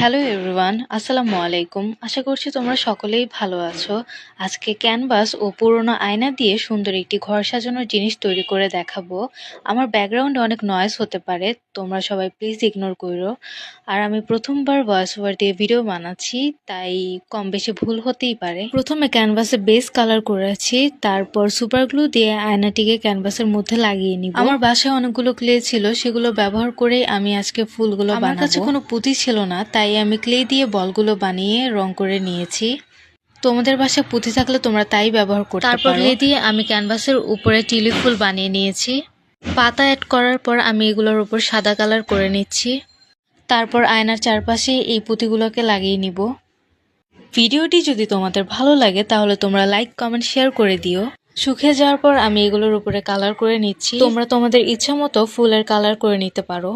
Hello everyone, আসসালামু আলাইকুম। আশা করছি তোমরা সকলেই ভালো আছো। আজকে ক্যানভাস ও পুরোনো আয়না দিয়ে সুন্দর একটি ঘর সাজানোর জিনিস তৈরি করে দেখাবো। আমার ব্যাকগ্রাউন্ডে অনেক নয়েজ হতে পারে, তোমরা সবাই প্লিজ ইগনোর করো। আর আমি প্রথমবার ভয়েস ওভার দিয়ে ভিডিও বানাচ্ছি, তাই কম বেশি ভুল হতেই পারে। প্রথমে ক্যানভাসে বেস কালার করেছি, তারপর সুপার গ্লু দিয়ে আয়নাটিকে ক্যানভাসের মধ্যে লাগিয়ে নিব। আমার বাসায় অনেকগুলো ক্লে ছিল, সেগুলো ব্যবহার করে আমি আজকে ফুলগুলো বানাবো। আমার কাছে কোনো পুঁতি ছিল না, তাই আমি ক্লে দিয়ে বলগুলো বানিয়ে রং করে নিয়েছি। তোমাদের বাসায় পুঁতি থাকলে তোমরা তাই ব্যবহার করতে পারো। তারপর ক্লে দিয়ে আমি ক্যানভাসের উপরে টিউলিপ ফুল বানিয়ে নিয়েছি। পাতা অ্যাড করার পর আমি এগুলোর উপর সাদা কালার করে নিচ্ছি। তারপর আয়নার চারপাশে এই পুঁতিগুলোকে লাগিয়ে নিব। ভিডিওটি যদি তোমাদের ভালো লাগে তাহলে তোমরা লাইক, কমেন্ট, শেয়ার করে দিও। শুকিয়ে যাওয়ার পর আমি এগুলোর উপরে কালার করে নিচ্ছি। তোমরা তোমাদের ইচ্ছা মতো ফুলের কালার করে নিতে পারো।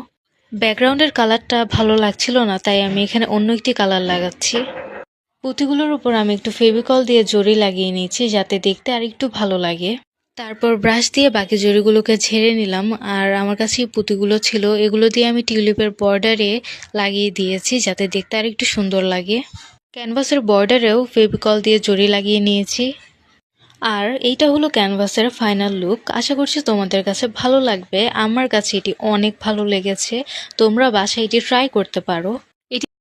ব্যাকগ্রাউন্ডের কালারটা ভালো লাগছিল না, তাই আমি এখানে অন্য একটি কালার লাগাচ্ছি। পুঁতিগুলোর উপর আমি একটু ফেভিকল দিয়ে জরি লাগিয়ে নিয়েছি, যাতে দেখতে আর একটু ভালো লাগে। তারপর ব্রাশ দিয়ে বাকি জরিগুলোকে ঝেড়ে নিলাম। আর আমার কাছে এই পুঁতিগুলো ছিল, এগুলো দিয়ে আমি টিউলিপের বর্ডারে লাগিয়ে দিয়েছি, যাতে দেখতে আর একটু সুন্দর লাগে। ক্যানভাসের বর্ডারেও ফেভিকল দিয়ে জরি লাগিয়ে নিয়েছি। আর এইটা হলো ক্যানভাসের ফাইনাল লুক। আশা করছি তোমাদের কাছে ভালো লাগবে। আমার কাছে এটি অনেক ভালো লেগেছে। তোমরা বাসায় এটি ট্রাই করতে পারো।